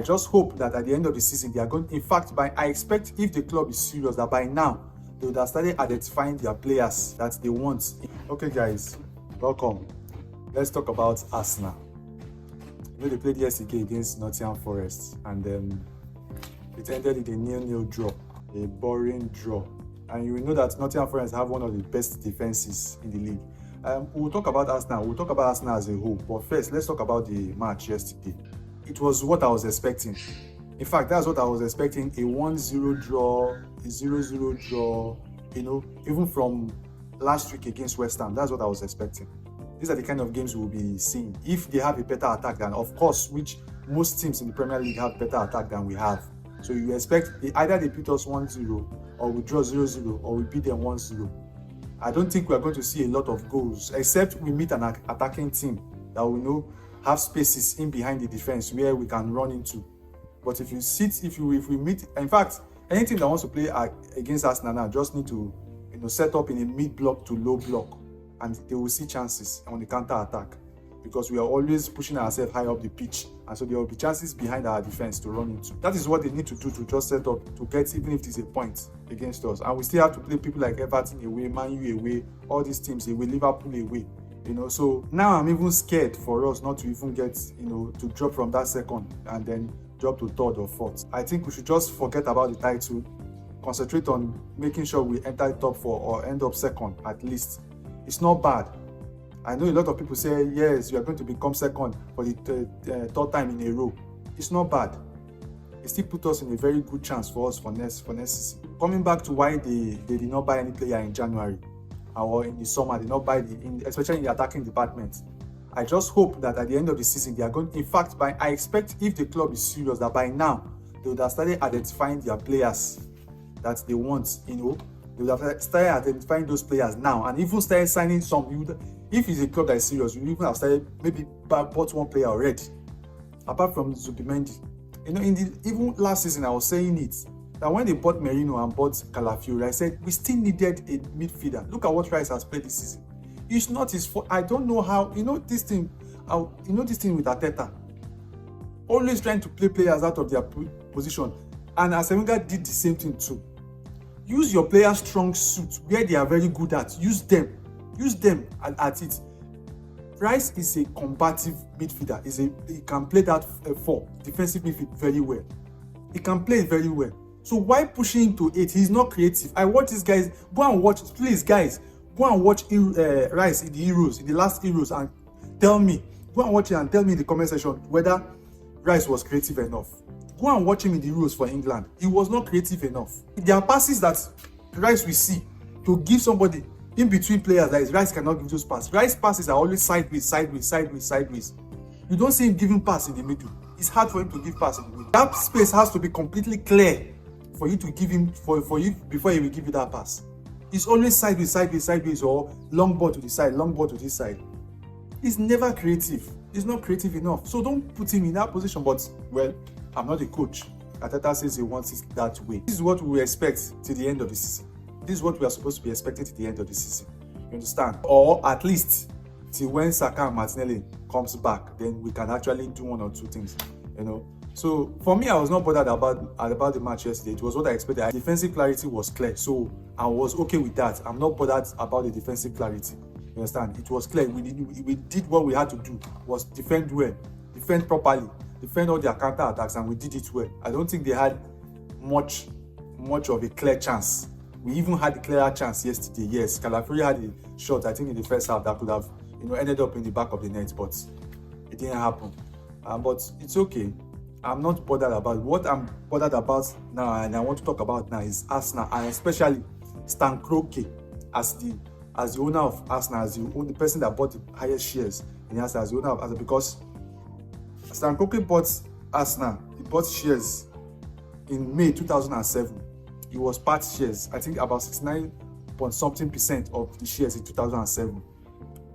I just hope that at the end of the season, they are going. In fact, I expect if the club is serious, that by now they would have started identifying their players that they want. Okay, guys, welcome. Let's talk about Arsenal. They played yesterday against Nottingham Forest, and it ended in a 0-0 draw, a boring draw. And you will know that Nottingham Forest have one of the best defenses in the league. We'll talk about Arsenal. We'll talk about Arsenal as a whole. But first, let's talk about the match yesterday. It was what I was expecting. In fact, that's what I was expecting, a 1-0 draw, a 0-0 draw, even from last week against West Ham. That's what I was expecting. These are the kind of games we'll be seeing. If they have a better attack than, of course, which most teams in the Premier League have better attack than we have. So you expect either they beat us 1-0 or we draw 0-0 or we beat them 1-0. I don't think we're going to see a lot of goals, except we meet an attacking team that we have spaces in behind the defense where we can run into. But if we meet, in fact, any team that wants to play against Arsenal now just need to set up in a mid block to low block, and they will see chances on the counter attack, because we are always pushing ourselves high up the pitch, and so there will be chances behind our defense to run into. That is what they need to do to just set up to get, even if it is a point against us. And we still have to play people like Everton away, Man U away, all these teams away, Liverpool away. So now I'm even scared for us not to even get, to drop from that second and then drop to third or fourth. I think we should just forget about the title, concentrate on making sure we enter top 4 or end up second at least. It's not bad. I know a lot of people say, yes, you are going to become second for the third time in a row. It's not bad. It still put us in a very good chance for us for next season. Coming back to why they did not buy any player in January or in the summer, they did not buy especially in the attacking department. I just hope that at the end of the season, they are going. In fact, I expect if the club is serious, that by now they would have started identifying their players that they want. They would have started identifying those players now, and even started signing some. If it's a club that is serious, you even have started maybe bought one player already, apart from Zubimendi. Even last season, I was saying it, that when they bought Merino and bought Calafiori, I said we still needed a midfielder. Look at what Rice has played this season. It's not his fault. I don't know how. This thing with Arteta, always trying to play players out of their position, and Arsene Wenger did the same thing too. Use your players' strong suit where they are very good at. Use them at it. Rice is a combative midfielder. He can play that 4 defensive midfield very well. He can play it very well. So why pushing him to 8? He's not creative. I watch these guys. Go and watch, please, guys. Go and watch Rice in the last Euros, and tell me. Go and watch it and tell me in the comment section whether Rice was creative enough. Go and watch him in the Euros for England. He was not creative enough. There are passes that Rice will see to give somebody in between players that Rice cannot give those passes. Rice passes are always sideways. You don't see him giving pass in the middle. It's hard for him to give pass in the middle. That space has to be completely clear for you to give him for you before he will give you that pass. It's always sideways, or long ball to the side, long ball to this side. He's never creative. He's not creative enough. So don't put him in that position. But, well, I'm not a coach. Arteta says he wants it that way. This is what we expect till the end of the season. This is what we are supposed to be expecting till the end of the season. You understand? Or at least till when Saka and Martinelli comes back, then we can actually do 1 or 2 things. So for me, I was not bothered about the match yesterday. It was what I expected. The defensive clarity was clear, so I was okay with that. I'm not bothered about the defensive clarity. You understand? It was clear. We did what we had to do, was defend well, defend properly, defend all their counter attacks, and we did it well. I don't think they had much of a clear chance. We even had a clearer chance yesterday. Yes, Calafiori had a shot, I think, in the first half that could have ended up in the back of the net, but it didn't happen. But it's okay. I'm not bothered about it. What I'm bothered about now, and I want to talk about now, is Arsenal, and especially Stan Kroenke as the owner of Arsenal, as the person that bought the highest shares in Arsenal, as the owner of Arsenal, because Stan Kroenke bought Arsenal. He bought shares in May 2007. It was part shares. I think about 69% of the shares in 2007.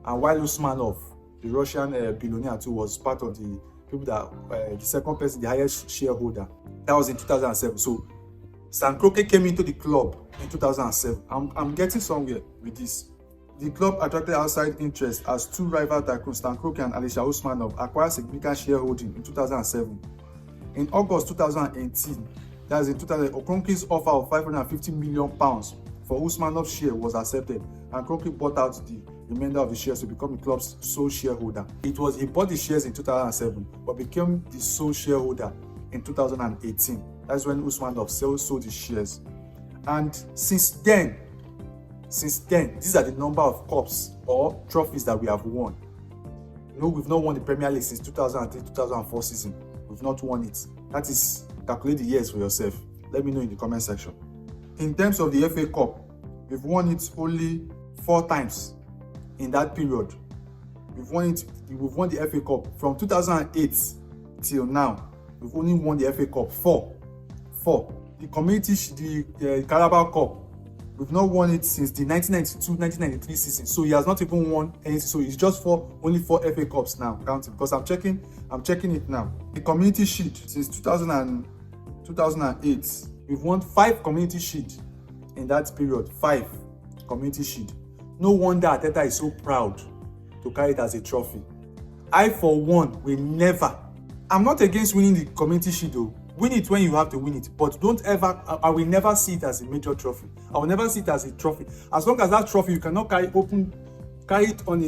And while Usmanov, the Russian billionaire too, was part of the people that the second person, the highest shareholder. That was in 2007. So Stan Kroenke came into the club in 2007. I'm getting somewhere with this. The club attracted outside interest as 2 rival tycoons, Stan Kroenke and Alisher Usmanov, acquired significant shareholding in 2007. In August 2018, that's in 2000, Kroenke's offer of £550 million for Usmanov's share was accepted, and Kroenke bought out the remainder of the shares to become the club's sole shareholder. He bought the shares in 2007, but became the sole shareholder in 2018. That's when Usmanov sold his shares. And since then, these are the number of cups or trophies that we have won. We've not won the Premier League since 2003-2004 season. We've not won it. That is, calculate the years for yourself. Let me know in the comment section. In terms of the FA Cup, we've won it only 4 times in that period. We've won the FA Cup from 2008 till now. We've only won the FA Cup 4. The Carabao Cup, we've not won it since the 1992-1993 season. So he has not even won anything. So it's just only 4 FA Cups now, counting, because I'm checking it now. The Community Shield since 2008, we've won 5 Community Shield in that period. 5 Community Shield. No wonder Arteta is so proud to carry it as a trophy. I, for one, will never. I'm not against winning the Community Shield though. Win it when you have to win it, but I will never see it as a major trophy. I will never see it as a trophy. As long as that trophy, you cannot carry it on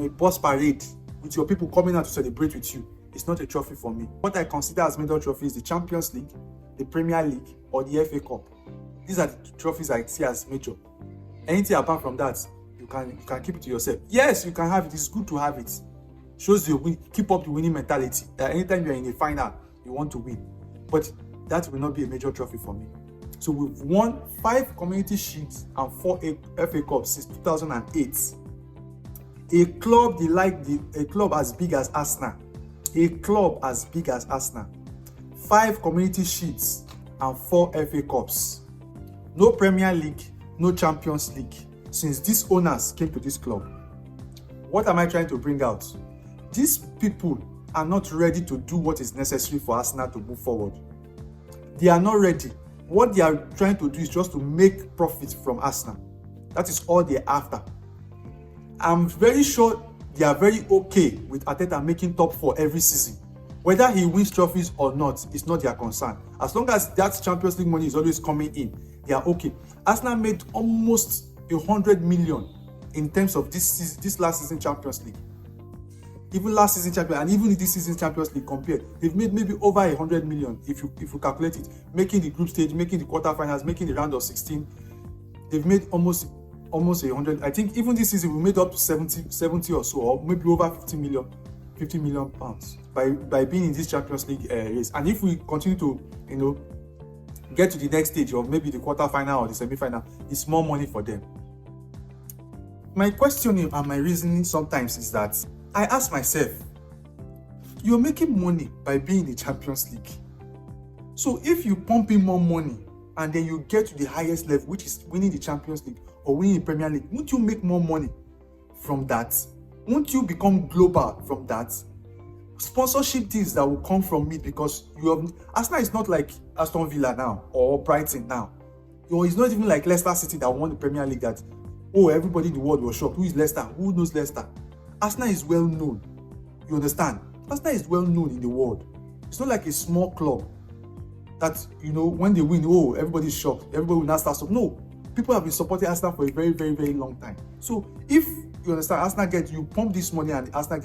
a bus parade with your people coming out to celebrate with you. It's not a trophy for me. What I consider as major trophy is the Champions League, the Premier League, or the FA Cup. These are the trophies I see as major. Anything apart from that, you can keep it to yourself. Yes, you can have it. It's good to have it. Shows you keep up the winning mentality. That anytime you're in a final, you want to win. But that will not be a major trophy for me. So we've won 5 Community Shields and 4 FA Cups since 2008. A club as big as Arsenal. 5 Community Shields and 4 FA Cups. No Premier League, no Champions League since these owners came to this club. What am I trying to bring out? These people are not ready to do what is necessary for Arsenal to move forward. They are not ready. What they are trying to do is just to make profit from Arsenal. That is all they're after. I'm very sure they are very okay with Arteta making top 4 every season. Whether he wins trophies or not, it's not their concern. As long as that Champions League money is always coming in, they are okay. Arsenal made almost 100 million in terms of this last season Champions League. Even last season champion and even this season Champions League compared, they've made maybe over 100 million if you calculate it. Making the group stage, making the quarterfinals, making the round of 16, they've made almost 100. I think even this season we made up to 70 or so, or maybe over 50 million pounds by being in this Champions League race. And if we continue to get to the next stage of maybe the quarterfinal or the semi-final, it's more money for them. My question and my reasoning sometimes is that I ask myself, you're making money by being in the Champions League. So if you pump in more money and then you get to the highest level, which is winning the Champions League or winning the Premier League, won't you make more money from that? Won't you become global from that? Sponsorship deals that will come from it, because Arsenal is not like Aston Villa now or Brighton now. It's not even like Leicester City that won the Premier League that, everybody in the world was shocked. Who is Leicester? Who knows Leicester? Arsenal is well known. You understand? Arsenal is well known in the world. It's not like a small club that, when they win, everybody's shocked. Everybody will now start up. No. People have been supporting Arsenal for a very, very, very long time. So if you understand, Arsenal you pump this money and Arsenal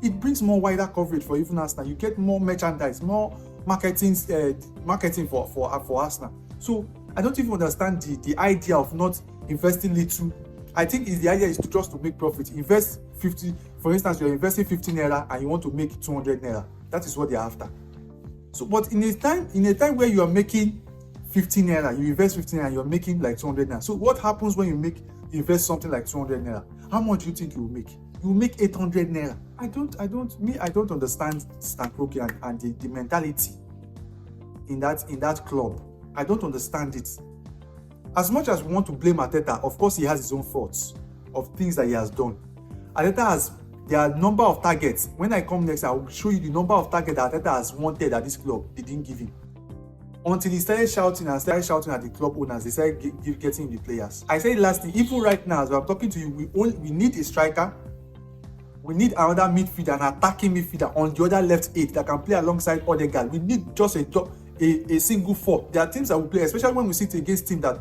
it brings more wider coverage for even Arsenal. You get more merchandise, more marketing for Arsenal. So I don't even understand the idea of not investing little. I think the idea is just to make profit. Invest 50, for instance, you're investing 50 naira and you want to make 200 naira. That is what they're after. So, but in a time where you are making 15 naira, you invest 15 naira, you're making like 200 naira. So what happens when you invest something like 200 naira? How much do you think you will make? You will make 800 naira. I don't understand Stan Kroenke and the mentality in that club. I don't understand it. As much as we want to blame Arteta, of course he has his own faults of things that he has done. Arteta there are number of targets. When I come next, I will show you the number of targets that Arteta has wanted at this club. They didn't give him. Until he started shouting at the club owners, they started getting the players. I said last thing, even right now, as I'm talking to you, we need a striker. We need another midfielder, an attacking midfielder on the other left 8 that can play alongside Odegaard. We need just a single 4. There are teams that will play, especially when we sit against teams that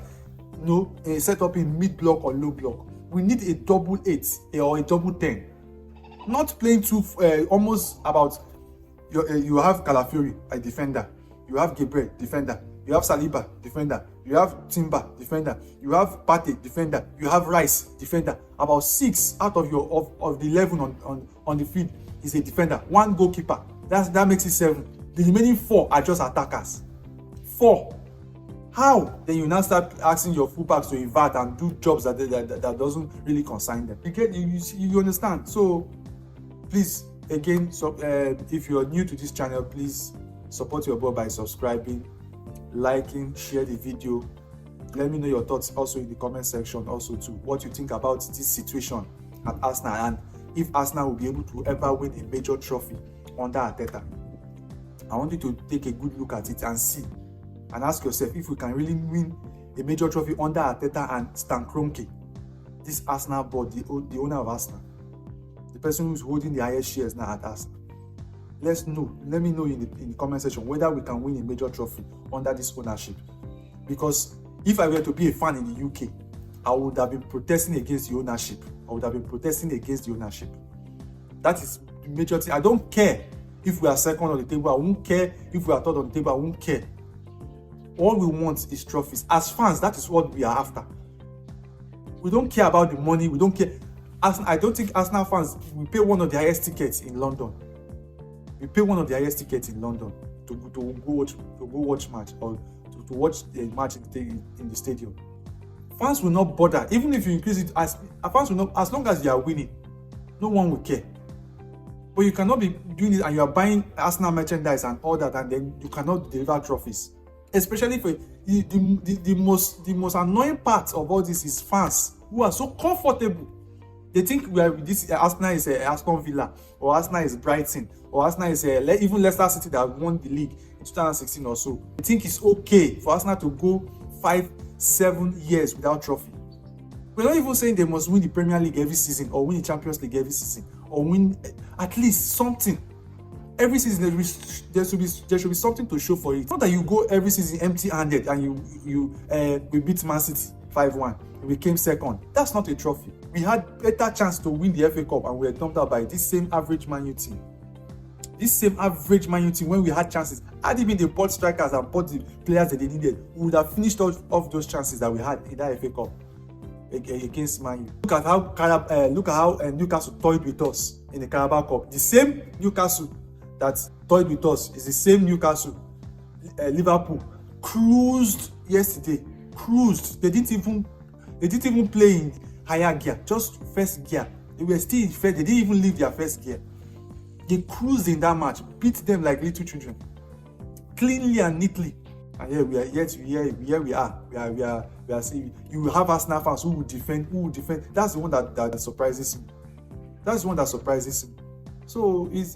set up in mid block or low block. We need a double 8 or a double 10. Not playing almost about you have Calafiori, a defender. You have Gabriel, defender. You have Saliba, defender. You have Timber, defender. You have Partey, defender. You have Rice, defender. About 6 out of the 11 on the field is a defender. 1 goalkeeper. That makes it 7. The remaining 4 are just attackers. 4. How? Then you now start asking your fullbacks to invert and do jobs that doesn't really concern them. You understand? So please, again, if you are new to this channel, please support your boy by subscribing, liking, share the video. Let me know your thoughts also in the comment section also too, what you think about this situation at Arsenal, and if Arsenal will be able to ever win a major trophy under Arteta. I want you to take a good look at it and see and ask yourself if we can really win a major trophy under Arteta and Stan Kroenke, this Arsenal board, the owner of Arsenal, the person who's holding the highest shares now at Arsenal. Let me know in the comment section whether we can win a major trophy under this ownership. Because if I were to be a fan in the UK, I would have been protesting against the ownership. That is the major thing. I don't care if we are second on the table. I won't care if we are third on the table. I won't care. All we want is trophies. As fans, that is what we are after. We don't care about the money. We don't care. I don't think Arsenal fans, we pay one of the highest tickets in London. We pay one of the highest tickets in London to go watch match, or to watch a match in the stadium. Fans will not bother, even if you increase it. Fans will not, as long as you are winning, no one will care. But you cannot be doing it and you are buying Arsenal merchandise and all that, and then you cannot deliver trophies. Especially for the most annoying part of all this is fans who are so comfortable. They think Arsenal is Aston Villa, or Arsenal is Brighton, or Arsenal is even Leicester City that won the league in 2016 or so. They think it's okay for Arsenal to go 5-7 years without trophy. We're not even saying they must win the Premier League every season, or win the Champions League every season, or win at least something. Every season there should be something to show for it. Not that you go every season empty-handed and we beat Man City 5-1 and we came second. That's not a trophy. We had better chance to win the FA Cup and we were dumped out by this same average Man U team. This same average Man U team, when we had chances, had even they bought strikers and bought the players that they needed, we would have finished off those chances that we had in that FA Cup against Man U. Look at how Newcastle toyed with us in the Carabao Cup. The same Newcastle that toyed with us is the same Newcastle. Liverpool cruised yesterday. They didn't even play in higher gear, just first gear. They were still in first. They didn't even leave their first gear. They cruised in that match, beat them like little children, cleanly and neatly. And here we are. We are seeing. You have Arsenal fans who will defend. That's the one that surprises me. That's the one that surprises me. So it's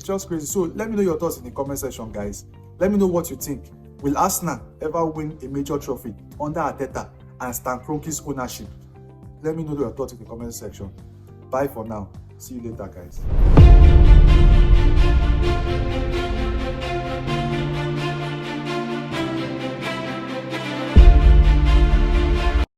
just crazy. So let me know your thoughts in the comment section, guys. Let me know what you think. Will Arsenal ever win a major trophy under Arteta and Stan Kroenke's ownership? Let me know your thoughts in the comment section. Bye for now. See you later, guys.